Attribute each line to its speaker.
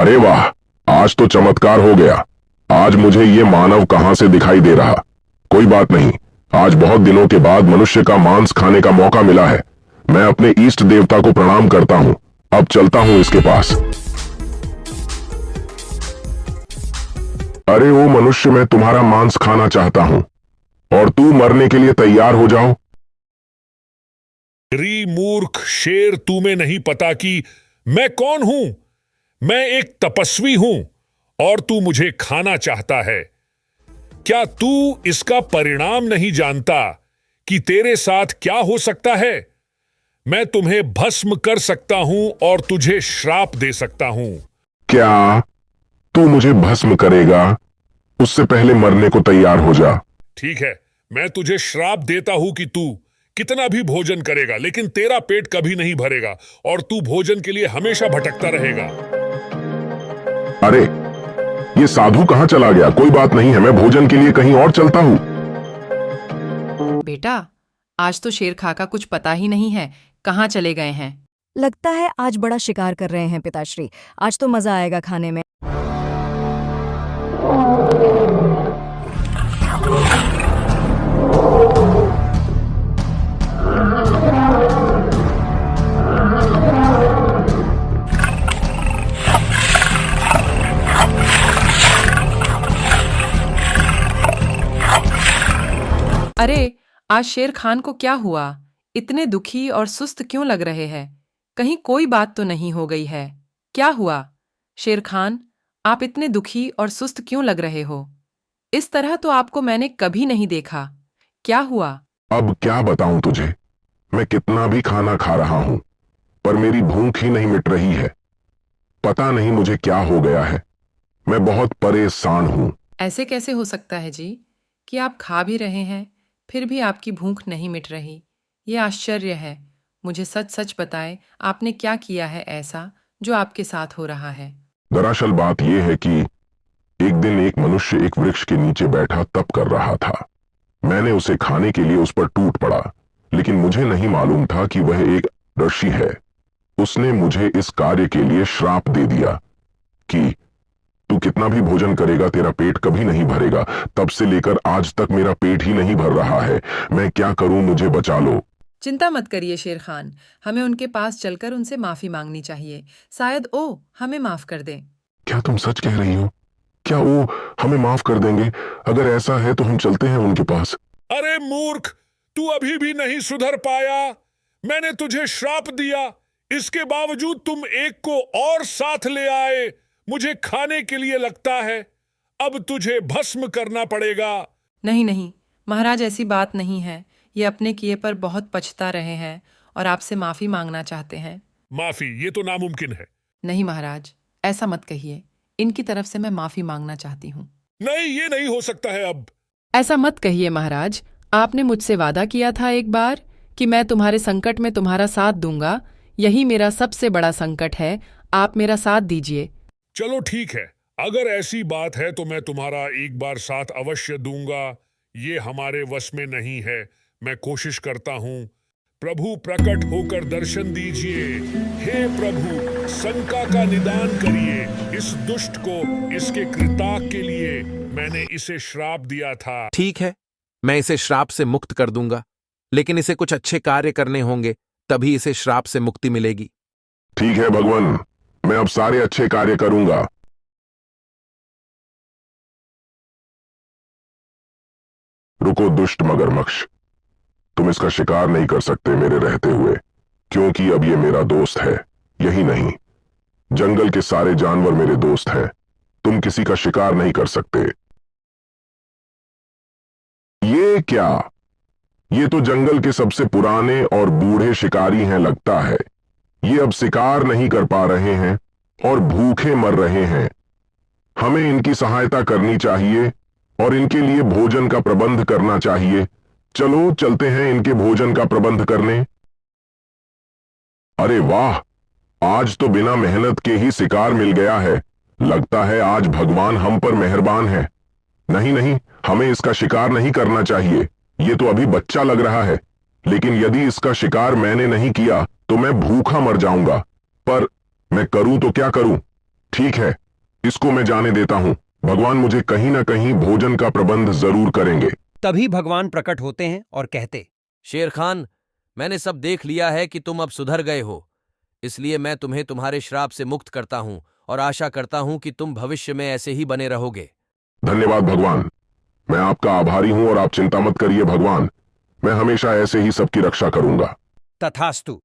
Speaker 1: अरे वाह, आज तो चमत्कार हो गया। आज मुझे ये मानव कहां से दिखाई दे रहा। कोई बात नहीं, आज बहुत दिनों के बाद मनुष्य का मांस खाने का मौका मिला है। मैं अपने इष्ट देवता को प्रणाम करता हूं। अब चलता हूं इसके पास। अरे ओ मनुष्य, मैं तुम्हारा मांस खाना चाहता हूं और तू मरने के लिए तैयार हो जाओ।
Speaker 2: मूर्ख शेर, तुम्हें नहीं पता कि मैं कौन हूं? मैं एक तपस्वी हूं और तू मुझे खाना चाहता है। क्या तू इसका परिणाम नहीं जानता कि तेरे साथ क्या हो सकता है? मैं तुम्हें भस्म कर सकता हूं और तुझे श्राप दे सकता हूं।
Speaker 1: क्या तू मुझे भस्म करेगा? उससे पहले मरने को तैयार हो जा।
Speaker 2: ठीक है, मैं तुझे श्राप देता हूं कि तू कितना भी भोजन करेगा लेकिन तेरा पेट कभी नहीं भरेगा और तू भोजन के लिए हमेशा भटकता रहेगा।
Speaker 1: अरे, ये साधु कहां चला गया? कोई बात नहीं है, मैं भोजन के लिए कहीं और चलता हूं।
Speaker 3: बेटा, आज तो शेर खा का कुछ पता ही नहीं है, कहाँ चले गए हैं।
Speaker 4: लगता है आज बड़ा शिकार कर रहे हैं पिताश्री। आज तो मजा आएगा खाने में।
Speaker 3: अरे, आज शेर खान को क्या हुआ? इतने दुखी और सुस्त क्यों लग रहे हैं? कहीं कोई बात तो नहीं हो गई है? क्या हुआ? शेर खान, आप इतने दुखी और सुस्त क्यों लग रहे हो? इस तरह तो आपको मैंने कभी नहीं देखा। क्या हुआ?
Speaker 1: अब क्या बताऊं तुझे? मैं कितना भी खाना खा रहा हूं, पर मेरी भूख ही नहीं मिट रही है। पता नहीं मुझे क्या हो गया है। मैं बहुत परेशान हूं।
Speaker 3: ऐसे कैसे हो सकता है जी कि आप खा भी रहे हैं फिर भी आपकी भूख नहीं मिट रही? ये आश्चर्य है। मुझे सच सच बताएं, आपने क्या किया है ऐसा जो आपके साथ हो रहा है?
Speaker 1: दरअसल बात यह है कि एक दिन एक मनुष्य एक वृक्ष के नीचे बैठा तप कर रहा था। मैंने उसे खाने के लिए उस पर टूट पड़ा, लेकिन मुझे नहीं मालूम था कि वह एक ऋषि है। उसने मुझे इस कार्य के लिए श्राप दे दिया कि तू कितना भी भोजन करेगा तेरा पेट कभी नहीं भरेगा। तब से लेकर आज तक मेरा पेट ही नहीं भर रहा है। मैं क्या करूं? मुझे बचा लो।
Speaker 3: चिंता मत करिए शेर खान, हमें उनके पास चलकर उनसे माफी मांगनी चाहिए। शायद ओ हमें माफ कर दें।
Speaker 1: क्या तुम सच कह रही हो? क्या वो हमें माफ कर देंगे? अगर ऐसा है तो हम चलते हैं उनके पास।
Speaker 2: अरे मूर्ख, तू अभी भी नहीं सुधर पाया। मैंने तुझे श्राप दिया, इसके बावजूद तुम एक को और साथ ले आए। मुझे खाने के लिए लगता है अब तुझे भस्म करना पड़ेगा।
Speaker 3: नहीं नहीं महाराज, ऐसी बात नहीं है। ये अपने किए पर बहुत पछता रहे हैं और आपसे माफी मांगना चाहते हैं।
Speaker 2: माफी? ये तो नामुमकिन है।
Speaker 3: नहीं महाराज, ऐसा मत कहिए। इनकी तरफ से मैं माफी मांगना चाहती हूँ।
Speaker 2: नहीं, ये नहीं हो सकता है। अब
Speaker 3: ऐसा मत कहिए महाराज, आपने मुझसे वादा किया था एक बार कि मैं तुम्हारे संकट में तुम्हारा साथ दूंगा। यही मेरा सबसे बड़ा संकट है, आप मेरा साथ दीजिए।
Speaker 2: चलो ठीक है, अगर ऐसी बात है तो मैं तुम्हारा एक बार साथ अवश्य दूंगा। ये हमारे वश में नहीं है। मैं कोशिश करता हूं। प्रभु प्रकट होकर दर्शन दीजिए। हे प्रभु, शंका का निदान करिए। इस दुष्ट को इसके कृताक के लिए मैंने इसे श्राप दिया था।
Speaker 5: ठीक है, मैं इसे श्राप से मुक्त कर दूंगा, लेकिन इसे कुछ अच्छे कार्य करने होंगे, तभी इसे श्राप से मुक्ति मिलेगी।
Speaker 1: ठीक है भगवान, मैं अब सारे अच्छे कार्य करूंगा। रुको दुष्ट मगरमच्छ, तुम इसका शिकार नहीं कर सकते मेरे रहते हुए, क्योंकि अब ये मेरा दोस्त है। यही नहीं, जंगल के सारे जानवर मेरे दोस्त हैं। तुम किसी का शिकार नहीं कर सकते। ये क्या? ये तो जंगल के सबसे पुराने और बूढ़े शिकारी हैं लगता है। ये अब शिकार नहीं कर पा रहे हैं और भूखे मर रहे हैं। हमें इनकी सहायता करनी चाहिए और इनके लिए भोजन का प्रबंध करना चाहिए। चलो चलते हैं इनके भोजन का प्रबंध करने। अरे वाह, आज तो बिना मेहनत के ही शिकार मिल गया है। लगता है आज भगवान हम पर मेहरबान है। नहीं नहीं, हमें इसका शिकार नहीं करना चाहिए। ये तो अभी बच्चा लग रहा है, लेकिन यदि इसका शिकार मैंने नहीं किया तो मैं भूखा मर जाऊंगा। पर मैं करूं तो क्या करूं? ठीक है, इसको मैं जाने देता हूँ। भगवान मुझे कहीं ना कहीं भोजन का प्रबंध जरूर करेंगे।
Speaker 6: तभी भगवान प्रकट होते हैं और कहते,
Speaker 7: शेर खान, मैंने सब देख लिया है कि तुम अब सुधर गए हो, इसलिए मैं तुम्हें तुम्हारे श्राप से मुक्त करता हूं और आशा करता हूं कि तुम भविष्य में ऐसे ही बने रहोगे।
Speaker 1: धन्यवाद भगवान, मैं आपका आभारी हूँ और आप चिंता मत करिए भगवान, मैं हमेशा ऐसे ही सबकी रक्षा करूंगा।
Speaker 6: तथास्तु।